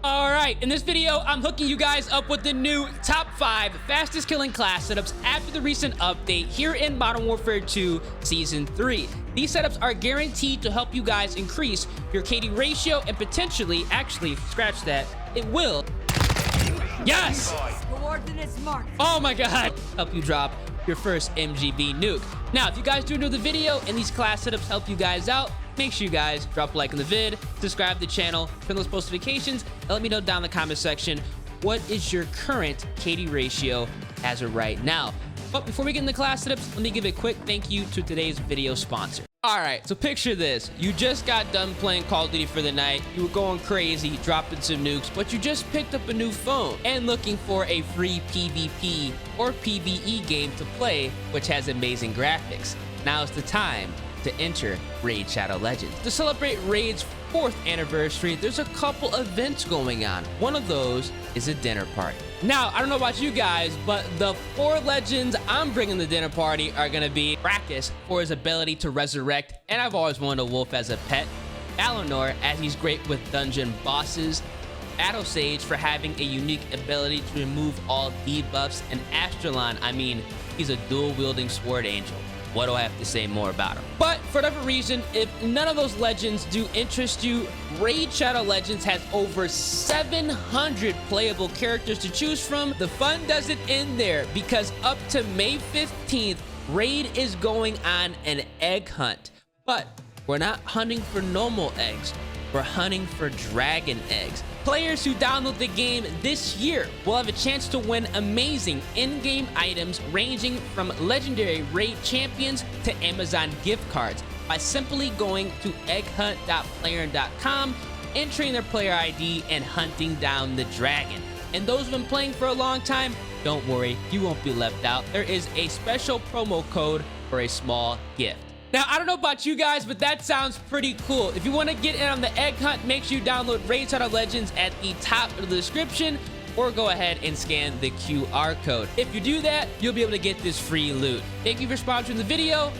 All right, in this video, I'm hooking you guys up with the new top 5 fastest killing class setups after the recent update here in Modern Warfare 2 Season 3. These setups are guaranteed to help you guys increase your KD ratio and potentially, actually, scratch that, it will. Yes! Oh my god! Help you drop your first MGB nuke. Now, if you guys do enjoy the video and these class setups help you guys out, make sure you guys drop a like on the vid, subscribe to the channel, turn those post notifications, and let me know down in the comment section what is your current KD ratio as of right now. But before we get into class setups, let me give a quick thank you to today's video sponsor. All right, so picture this. You just got done playing Call of Duty for the night. You were going crazy, dropping some nukes, but you just picked up a new phone and looking for a free PvP or PvE game to play, which has amazing graphics. Now's the time to enter Raid Shadow Legends. To celebrate Raid's 4th anniversary, there's a couple events going on. One of those is a dinner party. Now, I don't know about you guys, but the 4 legends I'm bringing to the dinner party are gonna be Brackus for his ability to resurrect, and I've always wanted a wolf as a pet, Alanor as he's great with dungeon bosses, Battle Sage for having a unique ability to remove all debuffs, and Astralon, I mean, he's a dual-wielding sword angel. What do I have to say more about him? But for whatever reason, if none of those legends do interest you, Raid Shadow Legends has over 700 playable characters to choose from. The fun doesn't end there, because up to May 15th, Raid is going on an egg hunt. But we're not hunting for normal eggs. We're hunting for dragon eggs. Players who download the game this year will have a chance to win amazing in-game items ranging from legendary raid champions to Amazon gift cards by simply going to egghunt.player.com, entering their player ID, and hunting down the dragon. And those who've been playing for a long time, don't worry, you won't be left out. There is a special promo code for a small gift. Now, I don't know about you guys, but that sounds pretty cool. If you want to get in on the egg hunt, make sure you download Raid Shadow Legends at the top of the description, or go ahead and scan the QR code. If you do that, you'll be able to get this free loot. Thank you for sponsoring the video.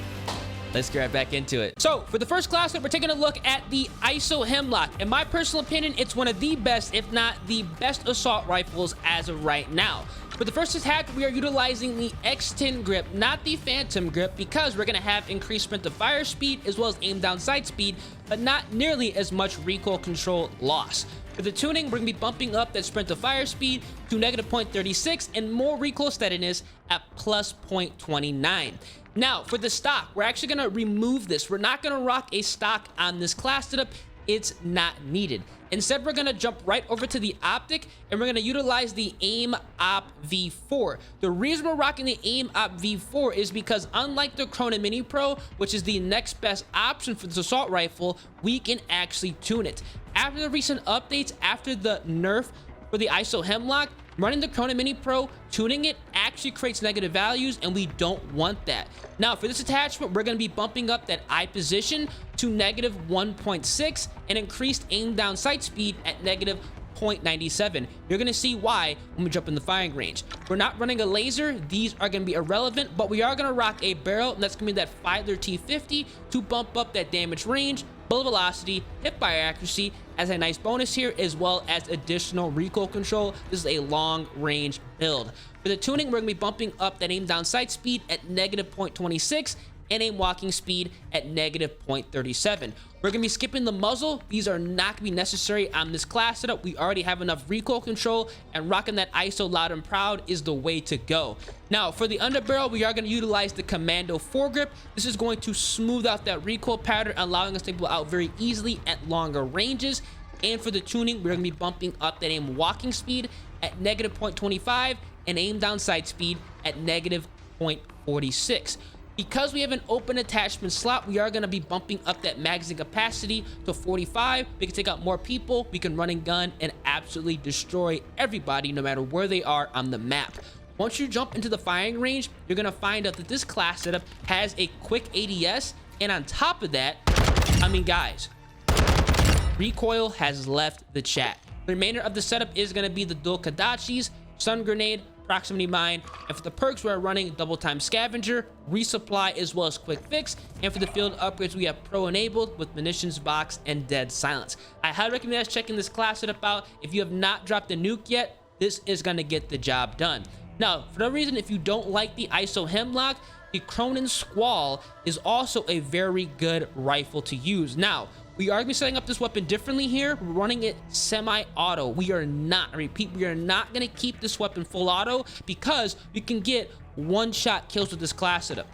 Let's get right back into it. So, for the first class up, we're taking a look at the HEMLOCK. In my personal opinion, it's one of the best, if not the best, assault rifles as of right now. For the first attack, we are utilizing the X10 grip, not the Phantom grip, because we're going to have increased sprint to fire speed as well as aim down sight speed, but not nearly as much recoil control loss. For the tuning, we're going to be bumping up that sprint to fire speed to -0.36 and more recoil steadiness at +0.29. Now, for the stock, we're actually going to remove this. We're not going to rock a stock on this class setup. It's not needed. Instead, we're going to jump right over to the optic, and we're going to utilize the AIM Op V4. The reason we're rocking the AIM Op V4 is because unlike the CRONEN Mini Pro, which is the next best option for this assault rifle, we can actually tune it. After the recent updates, after the nerf for the HEMLOCK, running the CRONEN Mini Pro, tuning it actually creates negative values, and we don't want that. Now, for this attachment, we're going to be bumping up that eye position to -1.6 and increased aim down sight speed at -0.97. You're going to see why when we jump in the firing range. We're not running a laser. These are going to be irrelevant, but we are going to rock a barrel, and that's going to be that Fiedler T50 to bump up that damage range, bullet velocity, hipfire accuracy as a nice bonus here, as well as additional recoil control. This is a long range build. For the tuning, we're going to be bumping up that aim down sight speed at -0.26 and aim walking speed at -0.37. We're going to be skipping the muzzle. These are not going to be necessary on this class setup. We already have enough recoil control, and rocking that ISO loud and proud is the way to go. Now, for the underbarrel, we are going to utilize the Commando foregrip. This is going to smooth out that recoil pattern, allowing us to pull out very easily at longer ranges. And for the tuning, we're going to be bumping up that aim walking speed at -0.25 and aim down sight speed at -0.46. Because we have an open attachment slot, we are going to be bumping up that magazine capacity to 45. We can take out more people, we can run and gun, and absolutely destroy everybody no matter where they are on the map. Once you jump into the firing range, you're going to find out that this class setup has a quick ADS, and on top of that, I mean, guys, recoil has left the chat. The remainder of the setup is going to be the dual Kadachis, stun grenade, proximity mine, and for the perks we are running double time scavenger, resupply, as well as quick fix, and for the field upgrades we have pro enabled with munitions box and dead silence. I highly recommend us checking this class setup out. If you have not dropped the nuke yet, this is going to get the job done. Now, for no reason, if you don't like the ISO HEMLOCK, the CRONEN SQUALL is also a very good rifle to use. Now, we are going to be setting up this weapon differently here. We're running it semi-auto. We are not, I repeat, we are not going to keep this weapon full auto because we can get one-shot kills with this class setup.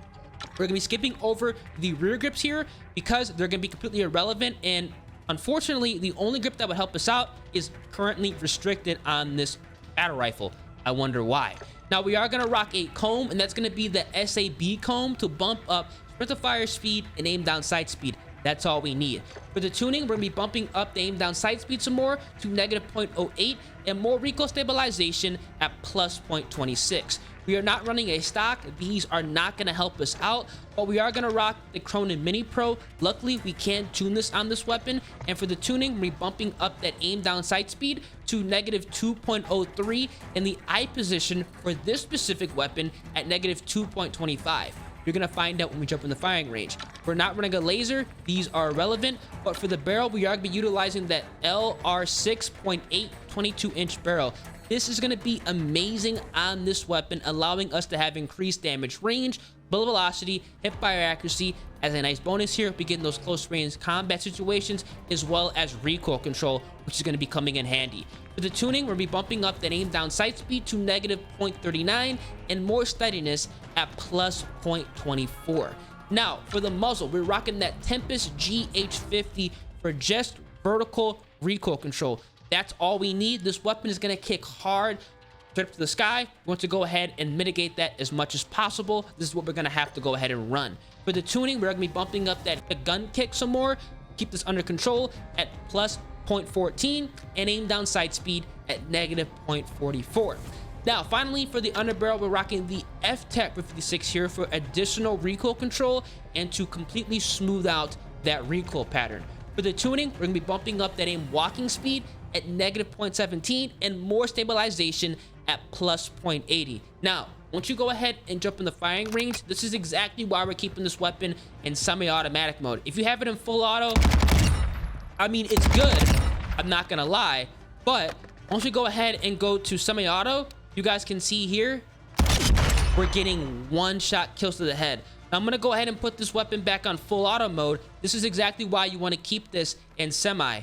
We're going to be skipping over the rear grips here because they're going to be completely irrelevant, and unfortunately, the only grip that would help us out is currently restricted on this battle rifle. I wonder why. Now, we are going to rock a comb, and that's going to be the SAB comb to bump up sprint to fire speed and aim down sight speed. That's all we need. For the tuning, we're going to be bumping up the aim down sight speed some more to -0.08 and more recoil stabilization at +0.26. We are not running a stock. These are not going to help us out, but we are going to rock the CRONEN Mini Pro. Luckily, we can tune this on this weapon. And for the tuning, we're bumping up that aim down sight speed to -2.03 and the eye position for this specific weapon at -2.25. You're going to find out when we jump in the firing range. We're not running a laser. These are irrelevant. But for the barrel, we are going to be utilizing that LR6.8 22-inch barrel. This is going to be amazing on this weapon, allowing us to have increased damage range, bullet velocity, hip fire accuracy. As a nice bonus here, we get in those close range combat situations, as well as recoil control, which is going to be coming in handy. For the tuning, we'll be bumping up that aim down sight speed to -0.39 and more steadiness at +0.24. Now, for the muzzle, we're rocking that Tempest GH50 for just vertical recoil control. That's all we need. This weapon is going to kick hard straight up to the sky. We want to go ahead and mitigate that as much as possible. This is what we're going to have to go ahead and run. For the tuning, we're going to be bumping up that gun kick some more. Keep this under control at +0.14 and aim down sight speed at -0.44. Now, finally, for the underbarrel, we're rocking the F-Tech 56 here for additional recoil control and to completely smooth out that recoil pattern. For the tuning, we're going to be bumping up that aim walking speed at -0.17 and more stabilization at +0.80. Now, once you go ahead and jump in the firing range, this is exactly why we're keeping this weapon in semi-automatic mode. If you have it in full auto, I mean, it's good, I'm not gonna lie, but once you go ahead and go to semi-auto, you guys can see here, we're getting one-shot kills to the head. Now, I'm gonna go ahead and put this weapon back on full auto mode. This is exactly why you want to keep this in semi.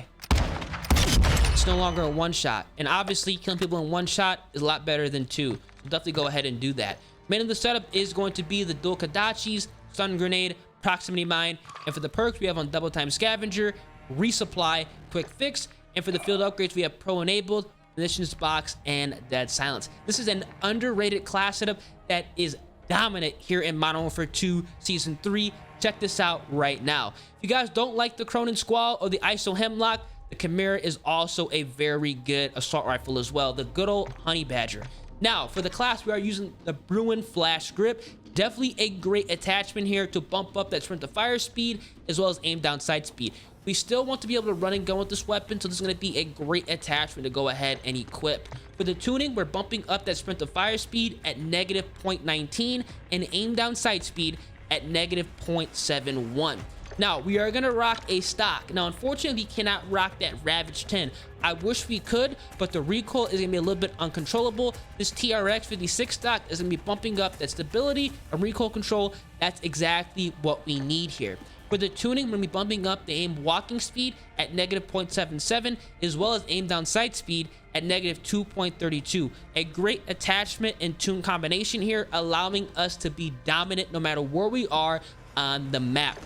It's no longer a one-shot, and obviously killing people in one shot is a lot better than two. So definitely go ahead and do that. Main of the setup is going to be the dual Kadachis, stun grenade, proximity mine, and for the perks we have on double time scavenger, resupply, quick fix, and for the field upgrades we have pro enabled, munitions box, and dead silence. This is an underrated class setup that is dominant here in Modern Warfare 2 Season 3. Check this out right now. If you guys don't like the CRONEN SQUALL or the ISO HEMLOCK, the CHIMERA is also a very good assault rifle as well, the good old Honey Badger. Now, for the class, we are using the Bruin Flash Grip. Definitely a great attachment here to bump up that sprint to fire speed, as well as aim down sight speed. We still want to be able to run and gun with this weapon, so this is going to be a great attachment to go ahead and equip. For the tuning, we're bumping up that sprint to fire speed at -0.19 and aim down sight speed at -0.71. Now, we are going to rock a stock. Now, unfortunately, we cannot rock that Ravage 10. I wish we could, but the recoil is going to be a little bit uncontrollable. This TRX 56 stock is going to be bumping up that stability and recoil control. That's exactly what we need here. For the tuning, we're going to be bumping up the aim walking speed at -0.77, as well as aim down sight speed at -2.32. A great attachment and tune combination here, allowing us to be dominant no matter where we are on the map.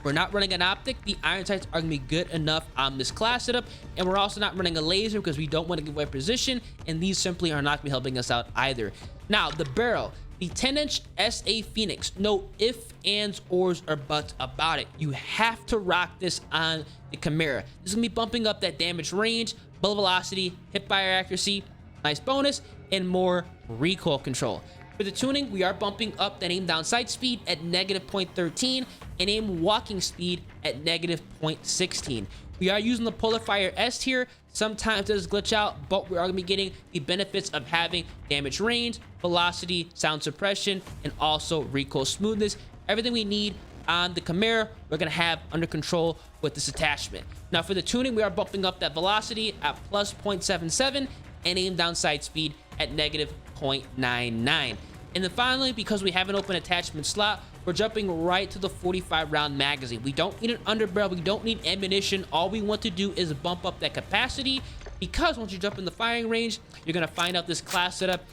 We're not running an optic. The iron sights are going to be good enough on this class setup, and we're also not running a laser because we don't want to give away position, and these simply are not going to be helping us out either. Now, the barrel, the 10-inch SA Phoenix, no ifs, ands, ors, or buts about it. You have to rock this on the CHIMERA. This is going to be bumping up that damage range, bullet velocity, hip fire accuracy, nice bonus, and more recoil control. For the tuning, we are bumping up that aim down sight speed at -0.13 and aim walking speed at -0.16. We are using the Polar Fire S here Sometimes it does glitch out, but we are going to be getting the benefits of having damage range, velocity, sound suppression, and also recoil smoothness. Everything we need on the Chimera, we're going to have under control with this attachment. Now for the tuning, we are bumping up that velocity at plus 0.77 and aim down sight speed at negative 0.99. And then finally, because we have an open attachment slot, we're jumping right to the 45 round magazine. We don't need an underbarrel, we don't need ammunition. All we want to do is bump up that capacity, because once you jump in the firing range, you're going to find out this class setup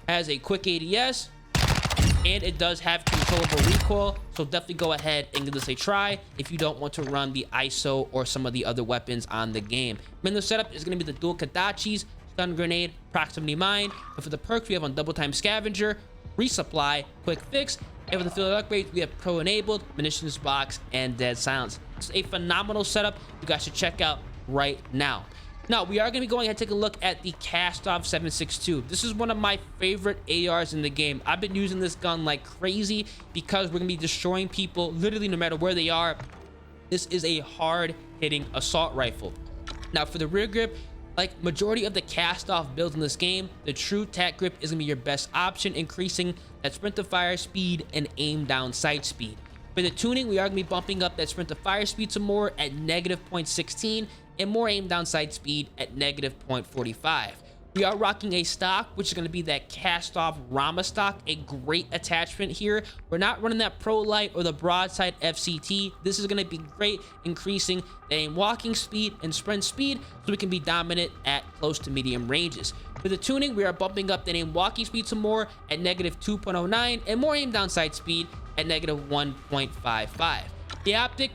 has a quick ADS, and it does have controllable recoil. So definitely go ahead and give this a try if you don't want to run the ISO or some of the other weapons on the game. The setup is going to be the dual Kadachis, stun grenade, proximity mine. But for the perks, we have on double time scavenger, resupply, quick fix. And for the field upgrades, we have pro enabled, munitions box, and dead silence. It's a phenomenal setup you guys should check out right now. Now, we are going to be going ahead and take a look at the KASTOV 762. This is one of my favorite ARs in the game. I've been using this gun like crazy because we're going to be destroying people literally no matter where they are. This is a hard-hitting assault rifle. Now, for the rear grip, like majority of the KASTOV builds in this game, the true tack grip is going to be your best option, increasing that sprint to fire speed and aim down sight speed. For the tuning, we are going to be bumping up that sprint to fire speed some more at negative 0.16 and more aim down sight speed at negative 0.45. We are rocking a stock, which is going to be that KASTOV Rama stock, a great attachment here. We're not running that Pro Light or the broadside FCT. This is going to be great, increasing the aim walking speed and sprint speed so we can be dominant at close to medium ranges. For the tuning, we are bumping up the aim walking speed some more at negative 2.09 and more aim down sight speed at negative 1.55. The optic,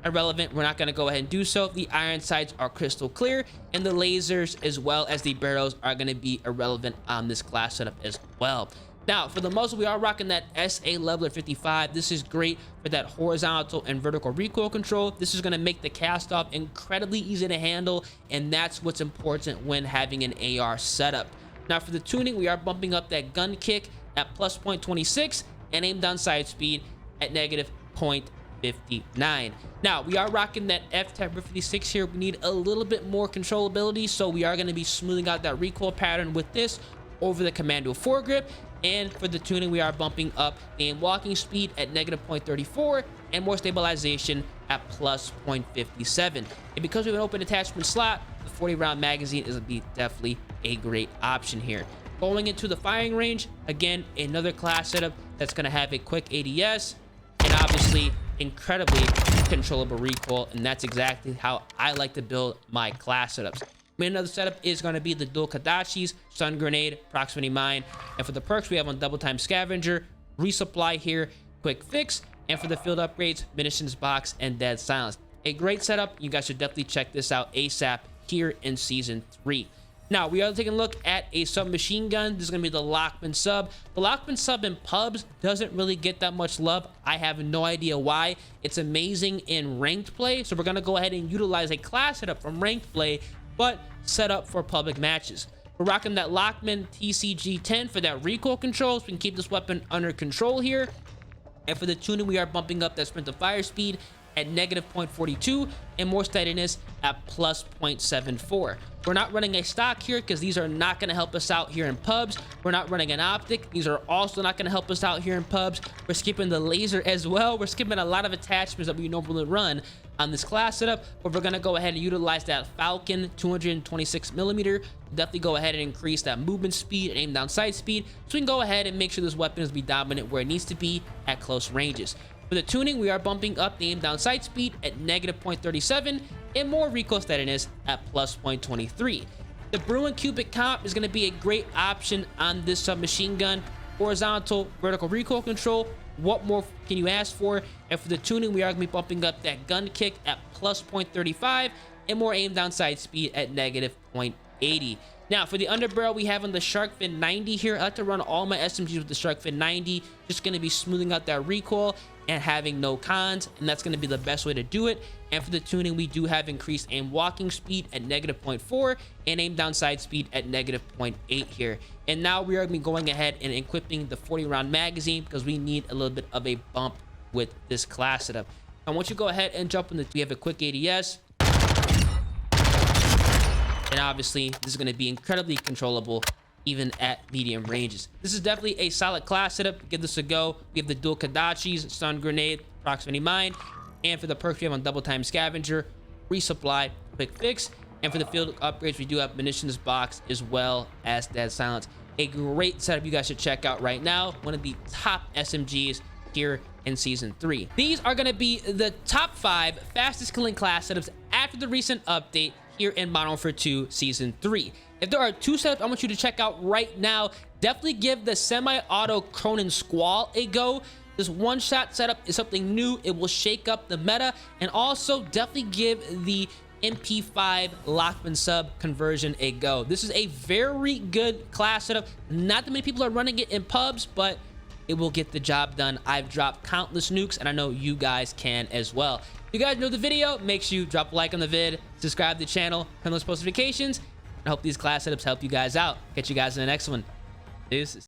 irrelevant. We're not going to go ahead and do so. The iron sights are crystal clear, and the lasers as well as the barrels are going to be irrelevant on this class setup as well. Now for the muzzle, we are rocking that SA Leveler 55. This is great for that horizontal and vertical recoil control. This is going to make the KASTOV incredibly easy to handle, and that's what's important when having an AR setup. Now for the tuning, we are bumping up that gun kick at plus 0.26 and aim down sight speed at negative 0.59. Now we are rocking that F-Type 56 here. We need a little bit more controllability, so we are going to be smoothing out that recoil pattern with this over the Commando foregrip. And for the tuning, we are bumping up the aim walking speed at negative 0.34 and more stabilization at plus 0.57. And because we have an open attachment slot, the 40 round magazine is going to be definitely a great option here. Going into the firing range, again, another class setup that's going to have a quick ADS and obviously incredibly controllable recoil, and that's exactly how I like to build my class setups. Another setup is going to be the dual Kadachis, stun grenade, proximity mine, and for the perks we have on double time scavenger, resupply here, quick fix, and for the field upgrades, munitions box and dead silence. A great setup. You guys should definitely check this out ASAP here in season 3. Now we are taking a look at a submachine gun. This is going to be the LACHMANN sub. The LACHMANN sub in pubs doesn't really get that much love. I have no idea why. It's amazing in ranked play, so we're going to go ahead and utilize a class setup from ranked play, but set up for public matches. We're rocking that LACHMANN TCG10 for that recoil control, so we can keep this weapon under control here. And for the tuning, we are bumping up that sprint to fire speed at negative 0.42 and more steadiness at plus 0.74. We're not running a stock here because these are not going to help us out here in pubs. We're not running an optic. These are also not going to help us out here in pubs. We're skipping the laser as well. We're skipping a lot of attachments that we normally run on this class setup, but we're going to go ahead and utilize that Falcon 226mm. Definitely go ahead and increase that movement speed and aim down sight speed, so we can go ahead and make sure this weapon is be dominant where it needs to be at close ranges. For the tuning, we are bumping up the aim down sight speed at negative 0.37 and more recoil steadiness at plus 0.23. The Bruin Cubic comp is going to be a great option on this submachine gun. Horizontal, vertical recoil control. What more can you ask for? And for the tuning, we are going to be bumping up that gun kick at plus 0.35 and more aim down sight speed at negative 0.80. Now, for the underbarrel, we have on the Shark Fin 90 here. I like to run all my SMGs with the Shark Fin 90. Just going to be smoothing out that recoil and having no cons, and that's going to be the best way to do it. And for the tuning, we do have increased aim walking speed at negative 0.4 and aim down sight speed at negative 0.8 here. And now we are going to be going ahead and equipping the 40 round magazine because we need a little bit of a bump with this class setup. Now, once you go ahead and jump in, we have a quick ADS. And obviously, this is going to be incredibly controllable even at medium ranges. This is definitely a solid class setup. Give this a go. We have the dual Kadachis, stun grenade, proximity mine, and for the perks we have on double time scavenger, resupply, quick fix, and for the field upgrades we do have munitions box as well as dead silence. A great setup you guys should check out right now. One of the top SMGs here in season 3. These are going to be the top 5 fastest killing class setups after the recent update here in Modern Warfare 2 season 3. If there are 2 setups I want you to check out right now, definitely give the semi-auto CRONEN SQUALL a go. This one-shot setup is something new. It will shake up the meta, and also definitely give the MP5 LACHMANN sub conversion a go. This is a very good class setup. Not that many people are running it in pubs, but it will get the job done. I've dropped countless nukes, and I know you guys can as well. If you guys know the video, make sure you drop a like on the vid, subscribe to the channel, turn those post notifications. I hope these class setups help you guys out. Catch you guys in the next one. Deuces.